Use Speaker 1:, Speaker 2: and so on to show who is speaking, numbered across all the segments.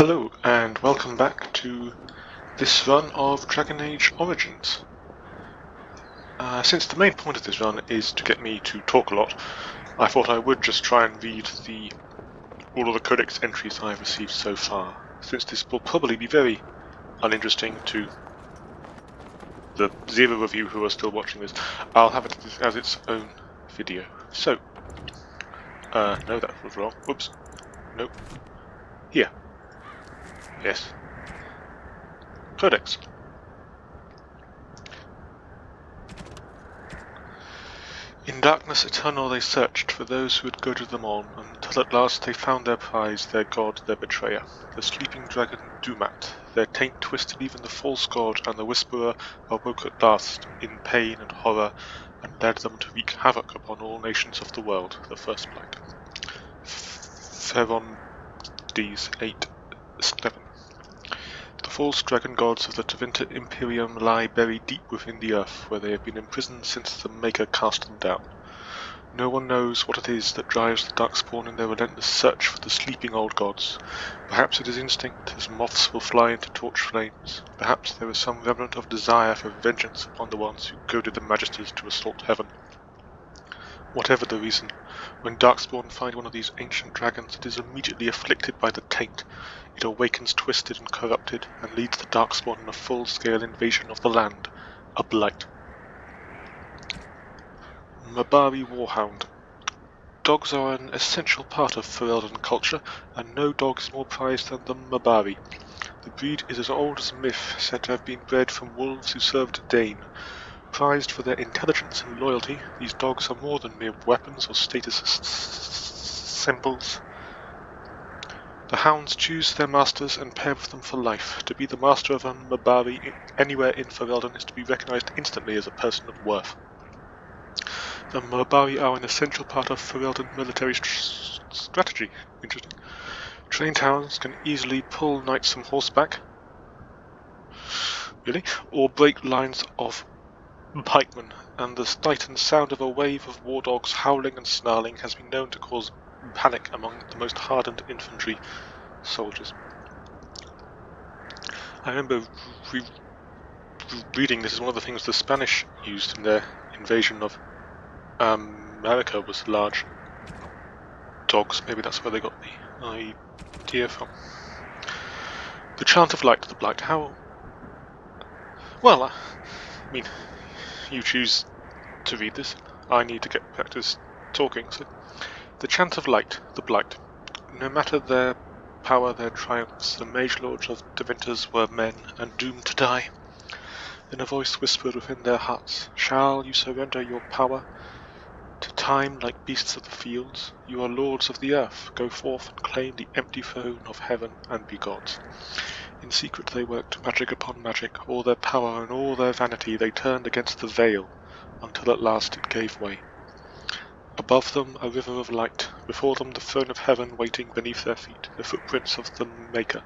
Speaker 1: Hello and welcome back to this run of Dragon Age Origins. Since the main point of this run is to get me to talk a lot, I thought I would just try and read all of the Codex entries I've received so far, since this will probably be very uninteresting to the zero of you who are still watching this. I'll have it as its own video. So, no, that was wrong. Whoops. Nope. Here. Yes. Codex. In darkness eternal they searched for those who would goaded them on, until at last they found their prize, their god, their betrayer, the sleeping dragon Dumat. Their taint twisted even the false god, and the whisperer awoke at last, in pain and horror, and led them to wreak havoc upon all nations of the world, the first blight. Ferondes 8:7. The false dragon gods of the Tevinter Imperium lie buried deep within the earth, where they have been imprisoned since the Maker cast them down. No one knows what it is that drives the Darkspawn in their relentless search for the sleeping old gods. Perhaps it is instinct, as moths will fly into torch flames. Perhaps there is some remnant of desire for vengeance upon the ones who goaded the Magisters to assault heaven. Whatever the reason, when Darkspawn find one of these ancient dragons, it is immediately afflicted by the taint. It awakens twisted and corrupted, and leads the Darkspawn in a full-scale invasion of the land, a blight. Mabari Warhound. Dogs are an essential part of Ferelden culture, and no dog is more prized than the Mabari. The breed is as old as myth, said to have been bred from wolves who served Dane. Prized for their intelligence and loyalty, these dogs are more than mere weapons or status symbols. The hounds choose their masters and pair with them for life. To be the master of a Mabari anywhere in Ferelden is to be recognized instantly as a person of worth. The Mabari are an essential part of Ferelden military strategy. Interesting. Trained hounds can easily pull knights from horseback, really, or break lines of pikemen, and the strident sound of a wave of war dogs howling and snarling has been known to cause panic among the most hardened infantry soldiers. I remember reading this is one of the things the Spanish used in their invasion of America was large dogs. Maybe that's where they got the idea from. The Chant of Light, the Blight. How? Well, I mean, you choose to read this. I need to get practice talking, so... The Chant of Light, the Blight. No matter their power, their triumphs, the mage lords of Tevinters were men, and doomed to die. Then a voice whispered within their hearts, "Shall you surrender your power to time like beasts of the fields? You are lords of the earth. Go forth and claim the empty throne of heaven and be gods." In secret they worked magic upon magic. All their power and all their vanity they turned against the veil, until at last it gave way. Above them a river of light, before them the throne of heaven waiting beneath their feet, the footprints of the Maker,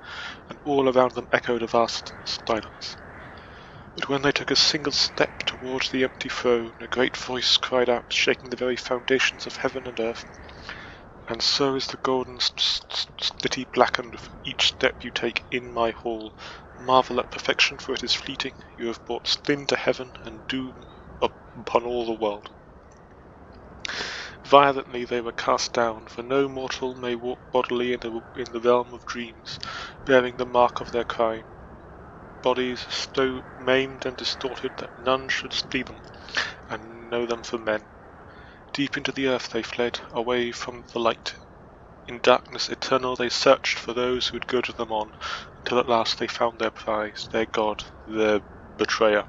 Speaker 1: and all around them echoed a vast silence. But when they took a single step towards the empty throne, a great voice cried out, shaking the very foundations of heaven and earth, "And so is the golden city blackened with each step you take in my hall. Marvel at perfection, for it is fleeting. You have brought sin to heaven and doom upon all the world." Violently they were cast down, for no mortal may walk bodily in the realm of dreams, bearing the mark of their crime. Bodies so maimed and distorted that none should see them and know them for men. Deep into the earth they fled, away from the light. In darkness eternal they searched for those who would goad them on, until at last they found their prize, their god, their betrayer,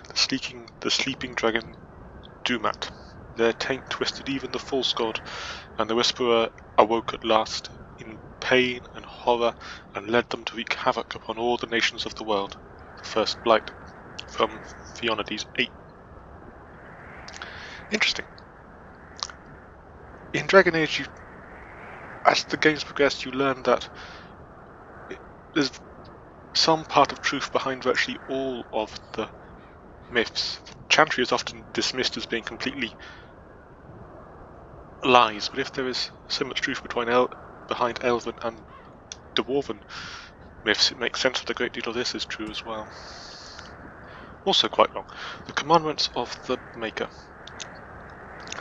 Speaker 1: the sleeping dragon Dumat. Their taint twisted even the false god, and the whisperer awoke at last, in pain and horror, and led them to wreak havoc upon all the nations of the world. The first blight, from Ferondes 8. Interesting. In Dragon Age, as the games progressed, you learn that there's some part of truth behind virtually all of the myths. Chantry is often dismissed as being completely lies, but if there is so much truth behind Elven and dwarven myths, it makes sense that a great deal of this is true as well. Also quite wrong. The commandments of the Maker.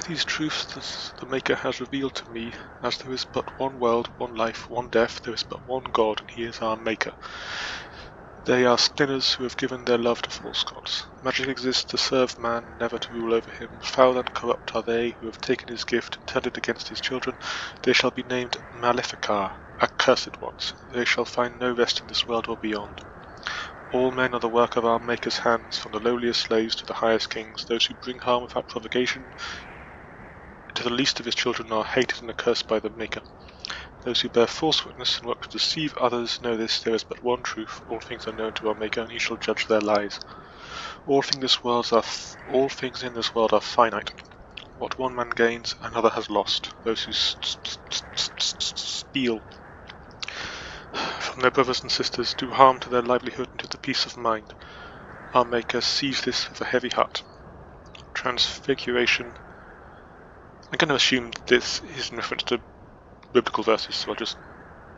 Speaker 1: These truths that the Maker has revealed to me, as there is but one world, one life, one death, there is but one God, and he is our Maker. They are sinners who have given their love to false gods. Magic exists to serve man, never to rule over him. Foul and corrupt are they who have taken his gift and turned it against his children. They shall be named Maleficar, accursed ones. They shall find no rest in this world or beyond. All men are the work of our Maker's hands, from the lowliest slaves to the highest kings. Those who bring harm without provocation to the least of his children are hated and accursed by the Maker. Those who bear false witness and work to deceive others know this: there is but one truth. All things are known to our Maker, and he shall judge their lies. All things in this world are finite. What one man gains, another has lost. Those who steal from their brothers and sisters do harm to their livelihood and to the peace of mind. Our Maker sees this with a heavy heart. Transfiguration. I'm going to assume this is in reference to biblical verses, so I'll just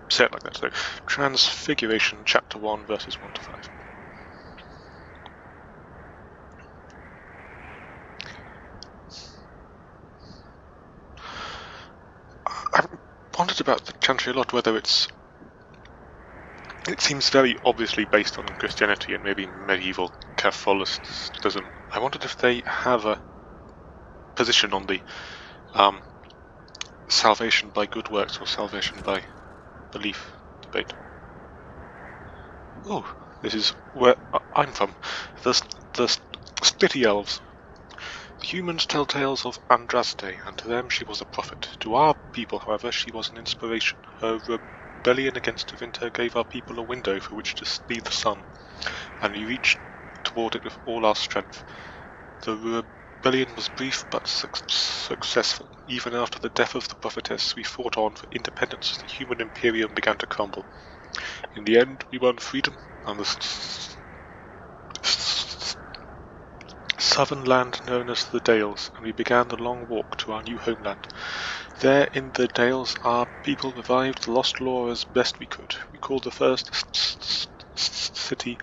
Speaker 1: say it like that. So, Transfiguration, chapter 1, verses 1 to 5. I've wondered about the chantry a lot, whether it seems very obviously based on Christianity and maybe medieval Catholicism. I wondered if they have a position on the salvation by good works or salvation by belief debate. Oh, this is where I'm from. The Slitty Elves. The humans tell tales of Andraste, and to them she was a prophet. To our people, however, she was an inspiration. Her rebellion against Tevinter gave our people a window for which to see the sun, and we reached toward it with all our strength. The rebellion was brief but successful. Even after the death of the prophetess, we fought on for independence as the human imperium began to crumble. In the end, we won freedom and the southern land known as the Dales, and we began the long walk to our new homeland. There in the Dales, our people revived the lost lore as best we could. We called the first city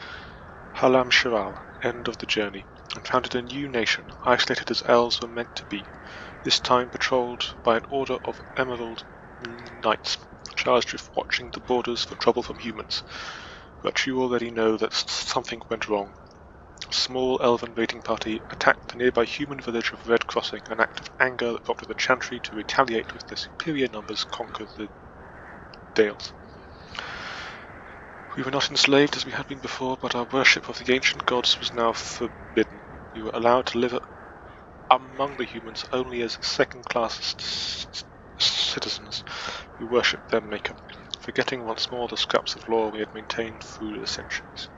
Speaker 1: Halam Shiral, end of the journey, and founded a new nation, isolated as elves were meant to be, this time patrolled by an order of emerald knights, charged with watching the borders for trouble from humans. But you already know that something went wrong. A small elven raiding party attacked the nearby human village of Red Crossing, an act of anger that prompted the Chantry to retaliate with their superior numbers conquer the Dales. We were not enslaved as we had been before, but our worship of the ancient gods was now forbidden. We were allowed to live among the humans only as second-class citizens who worshipped their Maker, forgetting once more the scraps of law we had maintained through the centuries.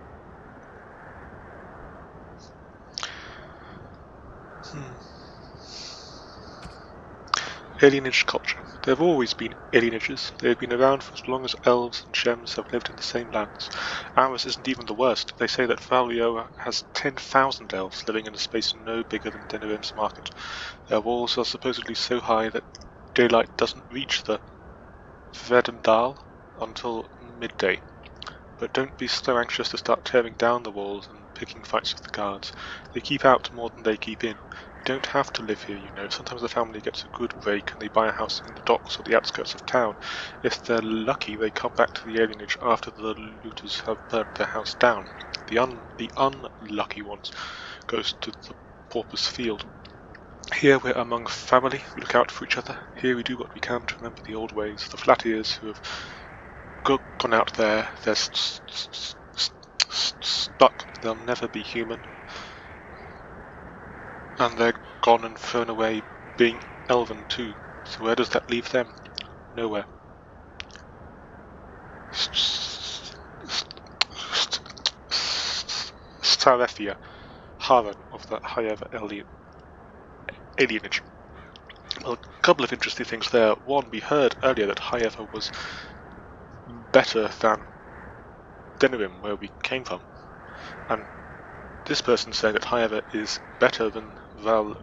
Speaker 1: Alienage culture. There have always been alienages. They have been around for as long as elves and shems have lived in the same lands. Ours isn't even the worst. They say that Valrioa has 10,000 elves living in a space no bigger than Denerim's market. Their walls are supposedly so high that daylight doesn't reach the Vedendal until midday. But don't be so anxious to start tearing down the walls and picking fights with the guards. They keep out more than they keep in. You don't have to live here, you know. Sometimes the family gets a good break and they buy a house in the docks or the outskirts of town. If they're lucky, they come back to the alienage after the looters have burnt their house down. The unlucky ones goes to the pauper's field. Here we're among family, we look out for each other. Here we do what we can to remember the old ways. The flat ears who have gone out there, they're stuck, they'll never be human. And they're gone and thrown away being elven too. So where does that leave them? Nowhere. Sarethia, Haran of the higher alienage. Well, a couple of interesting things there. One, we heard earlier that Highever was better than Denerim, where we came from. And this person saying that Highever is better than Valrioa,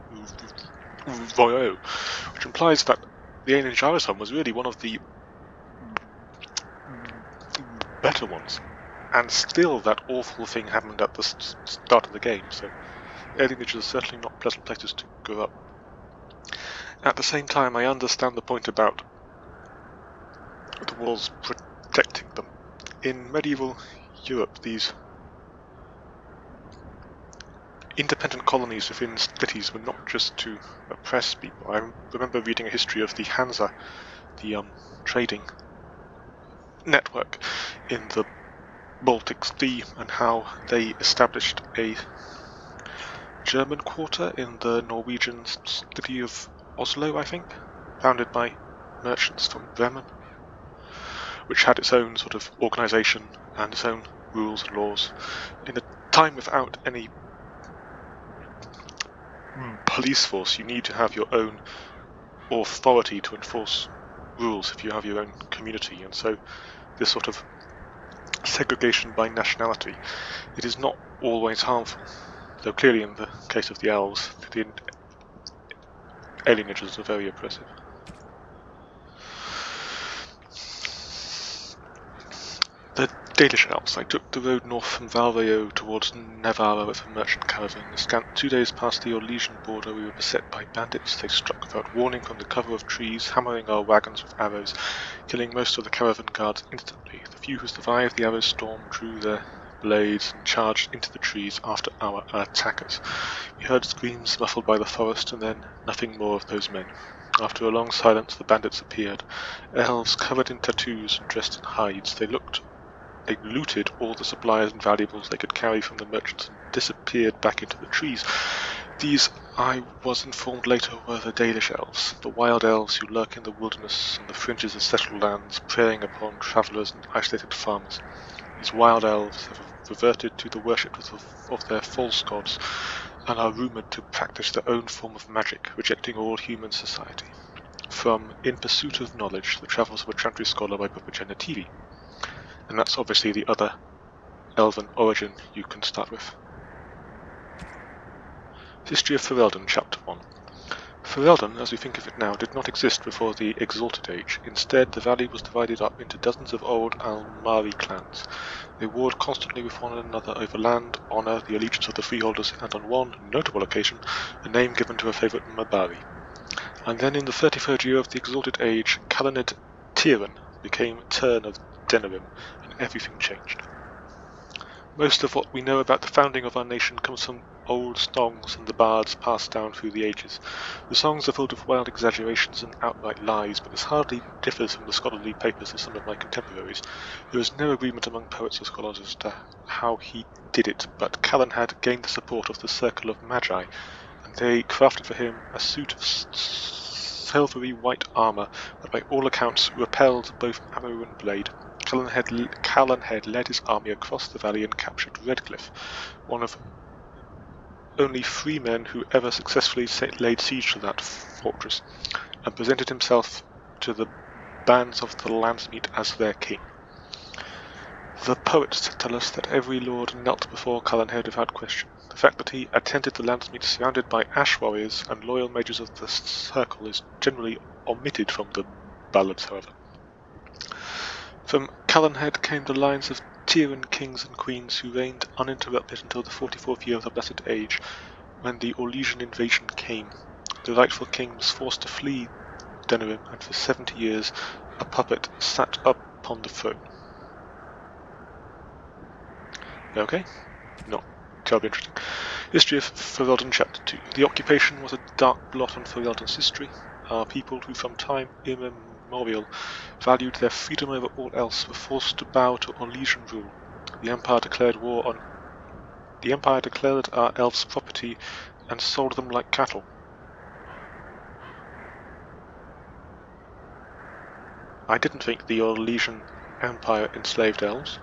Speaker 1: which implies that the alienage I was from was really one of the better ones. And still that awful thing happened at the start of the game, so alienages are certainly not pleasant places to grow up. At the same time, I understand the point about the walls protecting them. In medieval Europe, these independent colonies within cities were not just to oppress people. I remember reading a history of the Hansa, the trading network in the Baltic Sea, and how they established a German quarter in the Norwegian city of Oslo, I think, founded by merchants from Bremen, which had its own sort of organisation and its own rules and laws. In a time without any police force, you need to have your own authority to enforce rules if you have your own community, and so this sort of segregation by nationality, it is not always harmful, though clearly in the case of the elves, the alienages are very oppressive. The Danish elves. I took the road north from Valveo towards Navarra with a merchant caravan. A scant 2 days past the Orlesian border, we were beset by bandits. They struck without warning from the cover of trees, hammering our wagons with arrows, killing most of the caravan guards instantly. The few who survived the arrow storm drew their blades and charged into the trees after our attackers. We heard screams muffled by the forest, and then nothing more of those men. After a long silence, the bandits appeared. Elves covered in tattoos and dressed in hides. They looted all the supplies and valuables they could carry from the merchants and disappeared back into the trees. These, I was informed later, were the Danish elves, the wild elves who lurk in the wilderness and the fringes of settled lands, preying upon travellers and isolated farmers. These wild elves have reverted to the worship of their false gods and are rumoured to practice their own form of magic, rejecting all human society. From In Pursuit of Knowledge, The Travels of a Chantry Scholar by Papa Genetivi. And that's obviously the other elven origin you can start with. History of Ferelden, Chapter 1. Ferelden, as we think of it now, did not exist before the Exalted Age. Instead, the valley was divided up into dozens of old Almari clans. They warred constantly with one another over land, honour, the allegiance of the freeholders, and on one notable occasion, a name given to a favourite Mabari. And then in the 33rd year of the Exalted Age, Calaned Tieran became Tern of Denerim, and everything changed. Most of what we know about the founding of our nation comes from old songs and the bards passed down through the ages. The songs are filled with wild exaggerations and outright lies, but this hardly differs from the scholarly papers of some of my contemporaries. There is no agreement among poets or scholars as to how he did it, but Callan had gained the support of the Circle of Magi, and they crafted for him a suit of silvery white armour that by all accounts repelled both arrow and blade. Callan had led his army across the valley and captured Redcliffe, one of only 3 men who ever successfully laid siege to that fortress, and presented himself to the bands of the Landsmeet as their king. The poets tell us that every lord knelt before Calanhead without question. The fact that he attended the Landsmeet surrounded by ash warriors and loyal mages of the circle is generally omitted from the ballads, however. From Calanhead came the lines of Tieran kings and queens who reigned uninterrupted until the 44th year of the Blessed Age, when the Orlesian invasion came. The rightful king was forced to flee Denerim, and for 70 years a puppet sat up upon the throne. Okay? Not terribly interesting. History of Ferelden, Chapter 2. The occupation was a dark blot on Ferelden's history. Our people, who from time immemorial valued their freedom over all else, were forced to bow to Orlesian rule. The Empire declared our elves property and sold them like cattle. I didn't think the Orlesian Empire enslaved elves.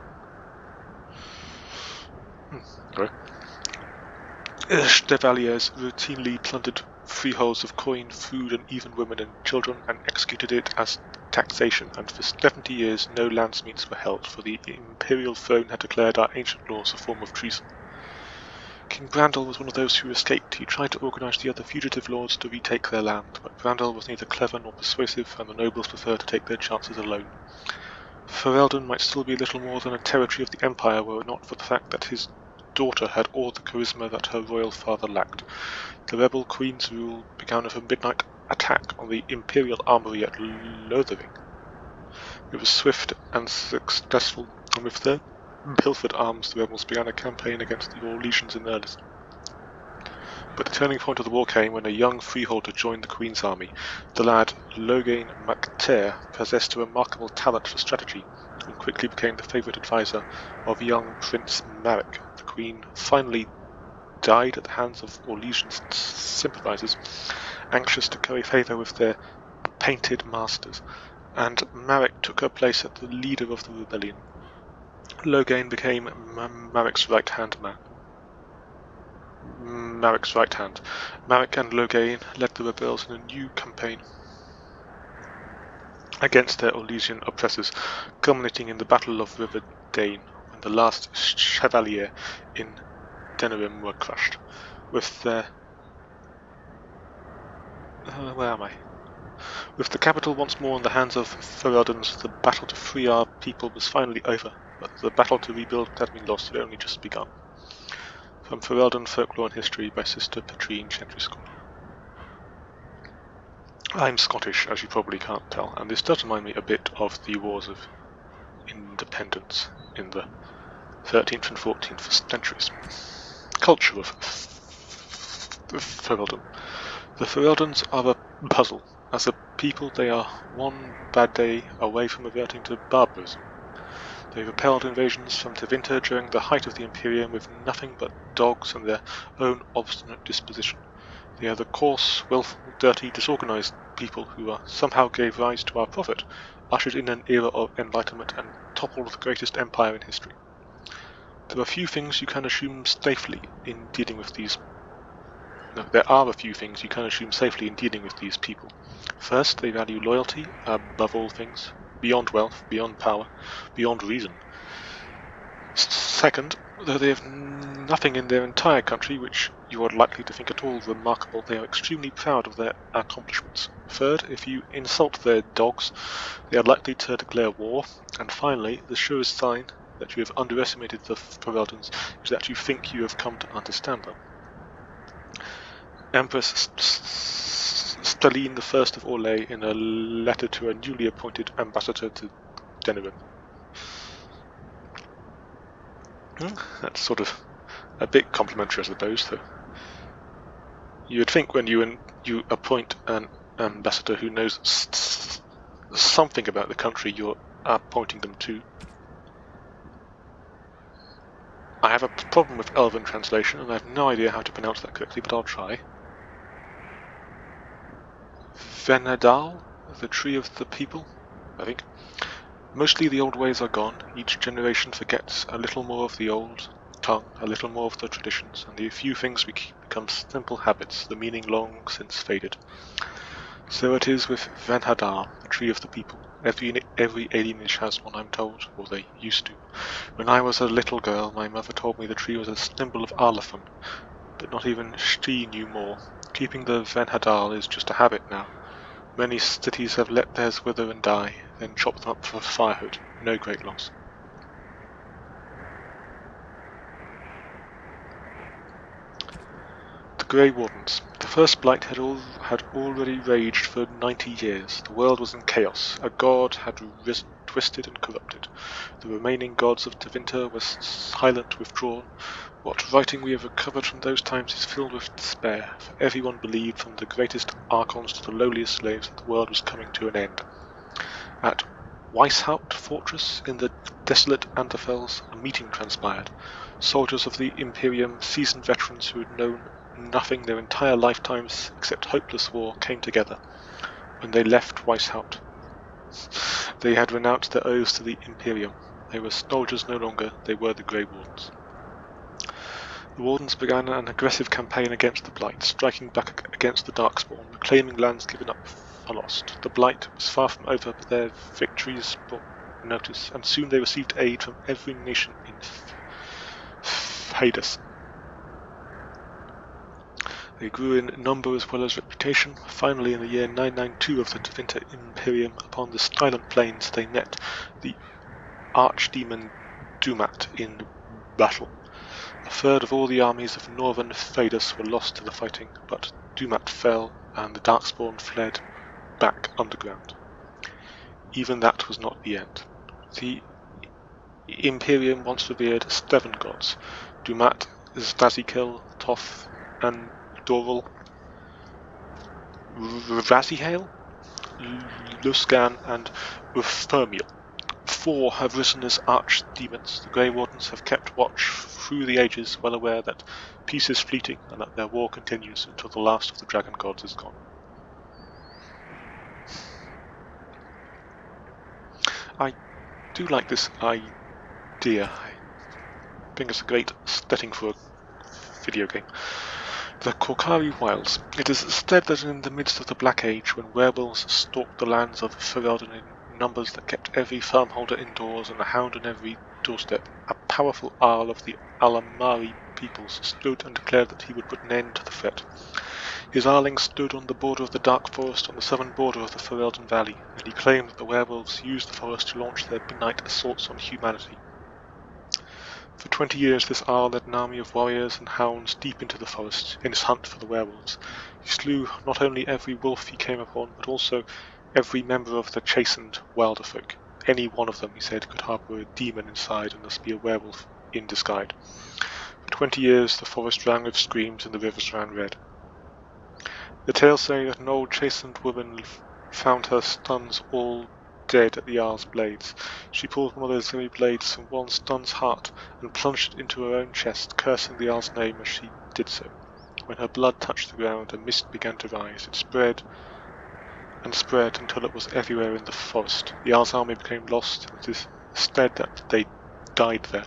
Speaker 1: Chevaliers routinely plundered freeholds of coin, food, and even women and children, and executed it as taxation, and for 70 years no landsmeets were held, for the imperial throne had declared our ancient laws a form of treason. King Brandel was one of those who escaped. He tried to organise the other fugitive lords to retake their land, but Brandel was neither clever nor persuasive, and the nobles preferred to take their chances alone. Ferelden might still be little more than a territory of the Empire were it not for the fact that his daughter had all the charisma that her royal father lacked. The rebel queen's rule began with a midnight attack on the Imperial armory at Lothering. It was swift and successful, and with their pilfered arms the rebels began a campaign against the Orlesians in earnest. But the turning point of the war came when a young freeholder joined the Queen's army. The lad, Logain MacTair, possessed a remarkable talent for strategy, and quickly became the favourite advisor of young Prince Marek. The Queen finally died at the hands of Orlesian sympathisers, anxious to curry favour with their painted masters, and Marek took her place as the leader of the rebellion. Logain became Marek's right-hand man. Marek and Logain led the rebels in a new campaign against their Orlesian oppressors, culminating in the Battle of River Dane, when the last Chevalier in Denerim were crushed. With their... where am I? With the capital once more in the hands of Ferelden's, the battle to free our people was finally over, but the battle to rebuild what had been lost had only just begun. From Ferelden Folklore and History by Sister Petrine Gentry School. I'm Scottish, as you probably can't tell, and this does remind me a bit of the Wars of Independence in the 13th and 14th centuries. Culture of Ferelden. The Fereldens are a puzzle. As a people, they are one bad day away from reverting to barbarism. They repelled invasions from Tevinter during the height of the Imperium with nothing but dogs and their own obstinate disposition. They are the coarse, willful, dirty, disorganized people who somehow gave rise to our prophet, ushered in an era of enlightenment, and toppled the greatest empire in history. There are a few things you can assume safely in dealing with these. There are a few things you can assume safely in dealing with these people. First, they value loyalty above all things, beyond wealth, beyond power, beyond reason. Second, though they have nothing in their entire country which you are likely to think at all remarkable, they are extremely proud of their accomplishments. Third, if you insult their dogs, they are likely to declare war. And finally, the surest sign that you have underestimated the Fereldens is that you think you have come to understand them. Empress Staline I of Orlais in a letter to a newly appointed ambassador to Denerim. That's sort of a bit complimentary, I suppose, though. You would think when you appoint an ambassador who knows something about the country you're appointing them to. I have a problem with Elven translation, and I have no idea how to pronounce that correctly, but I'll try. Venadal, the tree of the people, I think. Mostly the old ways are gone. Each generation forgets a little more of the old tongue, a little more of the traditions, and the few things we keep become simple habits, the meaning long since faded. So it is with Venhadar, the tree of the people. Every alienage has one, I'm told, or they used to. When I was a little girl, my mother told me the tree was a symbol of Arlafon, but not even she knew more. Keeping the Venhadar is just a habit now. Many cities have let theirs wither and die, then chop them up for firewood. No great loss. The Grey Wardens. The first Blight had already raged for 90 years. The world was in chaos. A god had risen, twisted and corrupted. The remaining gods of Tevinter were silent, withdrawn. What writing we have recovered from those times is filled with despair, for everyone believed, from the greatest archons to the lowliest slaves, that the world was coming to an end. At Weishaupt Fortress, in the desolate Anderfels, a meeting transpired. Soldiers of the Imperium, seasoned veterans who had known nothing their entire lifetimes except hopeless war, came together. When they left Weishaupt, they had renounced their oaths to the Imperium. They were soldiers no longer, they were the Grey Wardens. The Wardens began an aggressive campaign against the Blight, striking back against the Darkspawn, reclaiming lands given up for lost. The Blight was far from over, but their victories brought notice, and soon they received aid from every nation in Hades. They grew in number as well as reputation. Finally, in the year 992 of the Tevinter Imperium, upon the Silent Plains, they met the archdemon Dumat in battle. A third of all the armies of northern Thedas were lost to the fighting, but Dumat fell, and the Darkspawn fled back underground. Even that was not the end. The Imperium once revered 7 gods: Dumat, Stazikil, Toth, and Doral, Razihale, Luskan, and Uthpermiel. 4 have risen as archdemons. The Grey Wardens have kept watch through the ages, well aware that peace is fleeting and that their war continues until the last of the dragon gods is gone. I do like this idea. I think it's a great setting for a video game. The Korkari Wilds. It is said that in the midst of the Black Age, when werewolves stalked the lands of Ferelden in numbers that kept every farmholder indoors and a hound on every doorstep, a powerful Arl of the Alamari peoples stood and declared that he would put an end to the threat. His Arling stood on the border of the Dark Forest on the southern border of the Ferelden Valley, and he claimed that the werewolves used the forest to launch their midnight assaults on humanity. For 20 years this Arl led an army of warriors and hounds deep into the forest in his hunt for the werewolves. He slew not only every wolf he came upon, but also every member of the chastened wilder folk. Any one of them, he said, could harbour a demon inside and thus be a werewolf in disguise. For 20 years the forest rang with screams and the rivers ran red. The tales say that an old chastened woman found her sons all dead at the Arl's blades. She pulled one of those very blades from one son's heart and plunged it into her own chest, cursing the Arl's name as she did so. When her blood touched the ground, a mist began to rise. It spread and spread until it was everywhere in the forest. The Arl's army became lost, and it is said that they died there.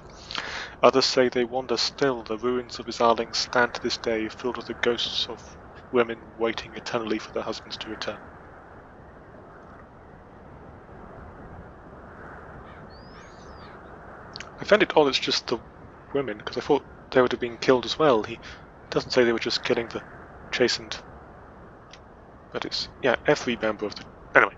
Speaker 1: Others say they wander still. The ruins of his Arlings stand to this day, filled with the ghosts of women waiting eternally for their husbands to return. I found it odd it's just the women, because I thought they would have been killed as well. He doesn't say they were just killing the chastened, but it's, yeah, every member of the... Anyway.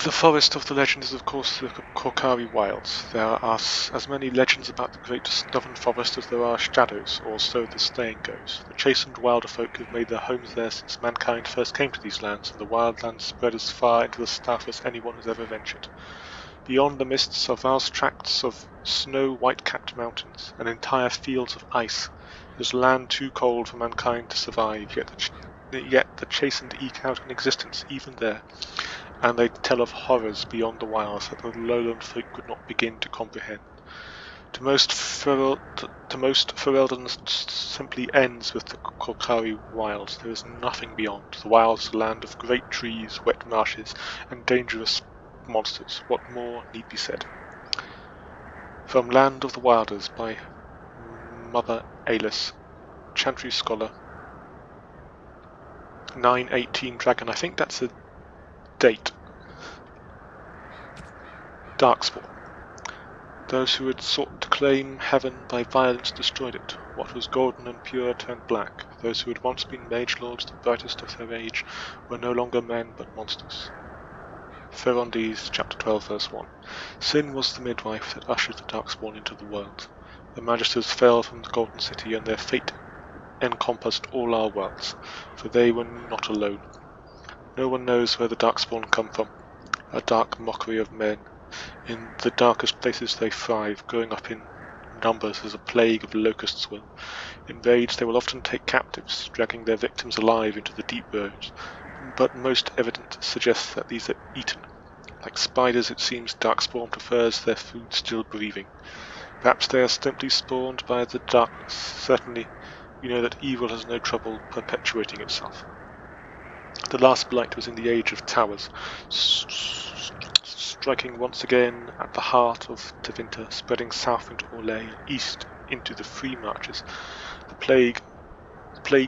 Speaker 1: The forest of the legend is of course the Korkari Wilds. There are as many legends about the great stubborn forest as there are shadows, or so the saying goes. The chastened wilder folk have made their homes there since mankind first came to these lands, and the wildlands spread as far into the south as anyone has ever ventured. Beyond the mists are vast tracts of snow-white-capped mountains, and entire fields of ice. It is land too cold for mankind to survive, yet the chastened eke out an existence even there, and they tell of horrors beyond the wilds that the lowland folk could not begin to comprehend. To most Ferelden simply ends with the Korkari Wilds. There is nothing beyond. The wilds are a land of great trees, wet marshes, and dangerous monsters. What more need be said? From Land of the Wilders by Mother Alis, Chantry Scholar, 918 Dragon. I think that's a date. Darkspawn. Those who had sought to claim heaven by violence destroyed it. What was golden and pure turned black. Those who had once been mage lords, the brightest of their age, were no longer men but monsters. Ferondis, chapter 12, verse 1. Sin was the midwife that ushered the Darkspawn into the world. The Magisters fell from the Golden City, and their fate encompassed all our worlds, for they were not alone. No one knows where the Darkspawn come from, a dark mockery of men. In the darkest places they thrive, growing up in numbers as a plague of locusts will. In raids they will often take captives, dragging their victims alive into the deep roads, but most evidence suggests that these are eaten. Like spiders, it seems Darkspawn prefers their food still breathing. Perhaps they are simply spawned by the darkness. Certainly, we know that evil has no trouble perpetuating itself. The last blight was in the Age of Towers, striking once again at the heart of Tevinter, spreading south into Orlais, east into the Free Marches. The plague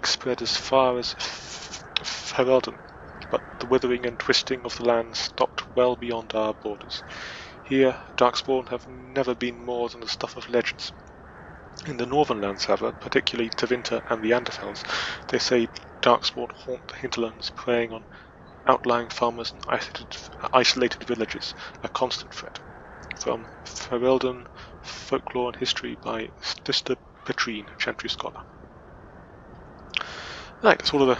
Speaker 1: spread as far as Ferelden, but the withering and twisting of the land stopped well beyond our borders. Here, Darkspawn have never been more than the stuff of legends. In the northern lands, however, particularly Tevinter and the Anderfels, they say Darkspawn haunt the hinterlands, preying on outlying farmers and isolated villages a constant threat. From Ferelden Folklore and History by Sister Petrine, Chantry Scholar. Right, that's all of the...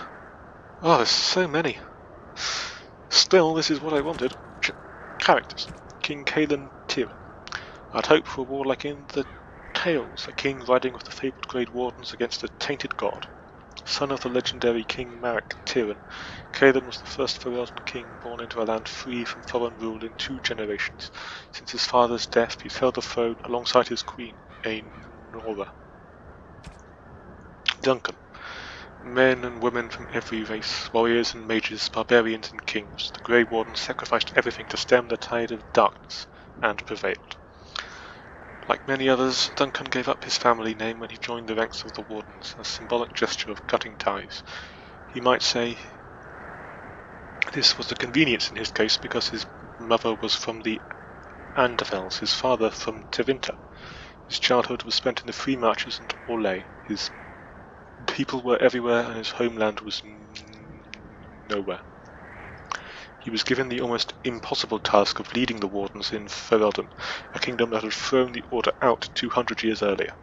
Speaker 1: Oh, there's so many. Still, this is what I wanted. Characters. King Caelan Tyr. I'd hoped for a war like in the Tales, a king riding with the fabled Grey Wardens against a tainted god. Son of the legendary King Marek Tyran, Caelan was the first Ferelden king born into a land free from foreign rule in 2 generations. Since his father's death, he's held the throne alongside his queen, Aenora. Duncan. Men and women from every race, warriors and mages, barbarians and kings, the Grey Wardens sacrificed everything to stem the tide of darkness, and prevailed. Like many others, Duncan gave up his family name when he joined the ranks of the Wardens, a symbolic gesture of cutting ties. He might say this was a convenience in his case because his mother was from the Andevels, his father from Tevinter. His childhood was spent in the Free Marches and Orlais. His people were everywhere and his homeland was nowhere. He was given the almost impossible task of leading the Wardens in Ferelden, a kingdom that had thrown the Order out 200 years earlier.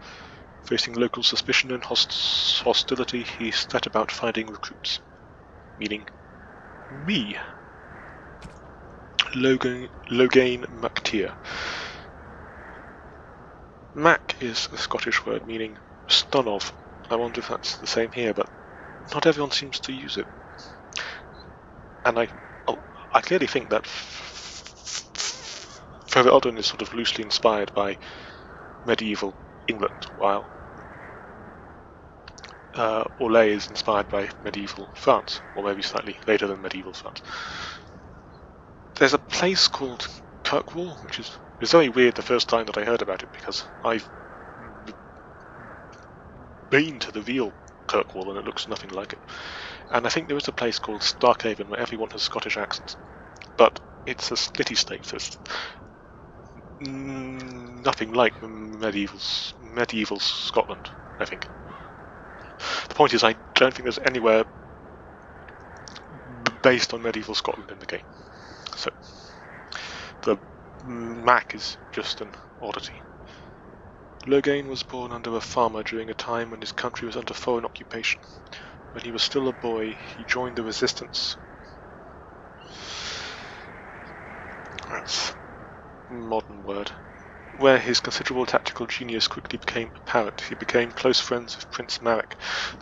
Speaker 1: Facing local suspicion and hostility, he set about finding recruits. Meaning me. Loghain Mac Tyr. Mac is a Scottish word meaning son of. I wonder if that's the same here, but not everyone seems to use it. And I clearly think that Ferelden is sort of loosely inspired by medieval England, while Orlais is inspired by medieval France, or maybe slightly later than medieval France. There's a place called Kirkwall, which is very weird the first time that I heard about it, because I've been to the real Kirkwall and it looks nothing like it. And I think there is a place called Starkhaven where everyone has Scottish accents, but it's a city-state, so it's nothing like medieval Scotland, I think. The point is, I don't think there's anywhere based on medieval Scotland in the game. So, the Mac is just an oddity. Loghain was born under a farmer during a time when his country was under foreign occupation. When he was still a boy, he joined the resistance. That's a modern word. Where his considerable tactical genius quickly became apparent, he became close friends with Prince Marek,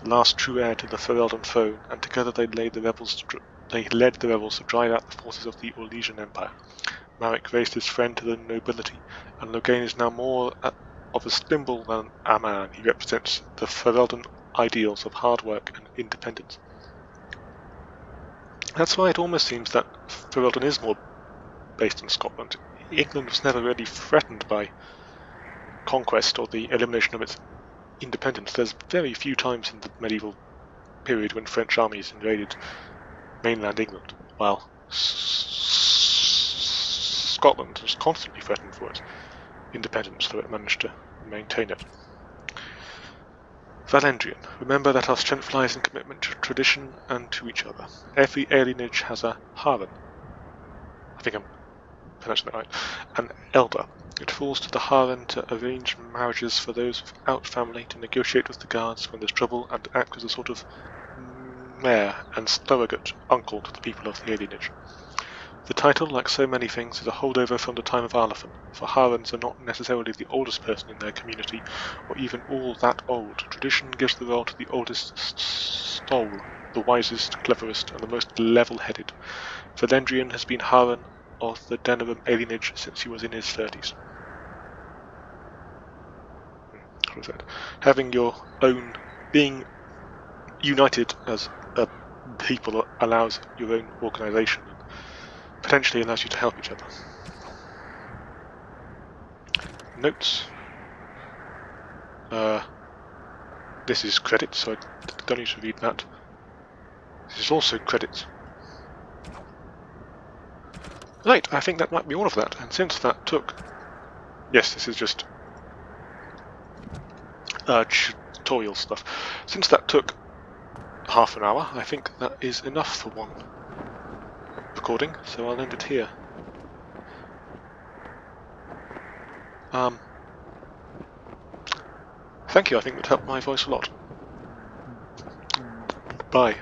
Speaker 1: the last true heir to the Ferelden throne, and together they led the rebels to drive out the forces of the Orlesian Empire. Marek raised his friend to the nobility, and Loghain is now more of a symbol than a man. He represents the Ferelden ideals of hard work and independence. That's why it almost seems that Ferelden is more based in Scotland. England was never really threatened by conquest or the elimination of its independence. There's very few times in the medieval period when French armies invaded mainland England, while Scotland was constantly threatened for its independence, though it managed to maintain it. Valendrian. Remember that our strength lies in commitment to tradition and to each other. Every alienage has a Haran. I think I'm pronouncing that right. An elder. It falls to the Haran to arrange marriages for those without family, to negotiate with the guards when there's trouble, and to act as a sort of mayor and surrogate uncle to the people of the alienage. The title, like so many things, is a holdover from the time of Arlathan, for Harans are not necessarily the oldest person in their community, or even all that old. Tradition gives the role to the oldest stole, the wisest, cleverest, and the most level-headed. Valendrian has been Haran of the Denerim alienage since he was in his 30s. What was that? Having your own, being united as a people allows your own organisation and potentially allows you to help each other. Notes. This is credits, so I don't need to read that. This is also credits. Right, I think that might be all of that, and since that took... Yes, this is just tutorial stuff. Since that took half an hour, I think that is enough for one recording, so I'll end it here. Thank you, I think that helped my voice a lot. Bye.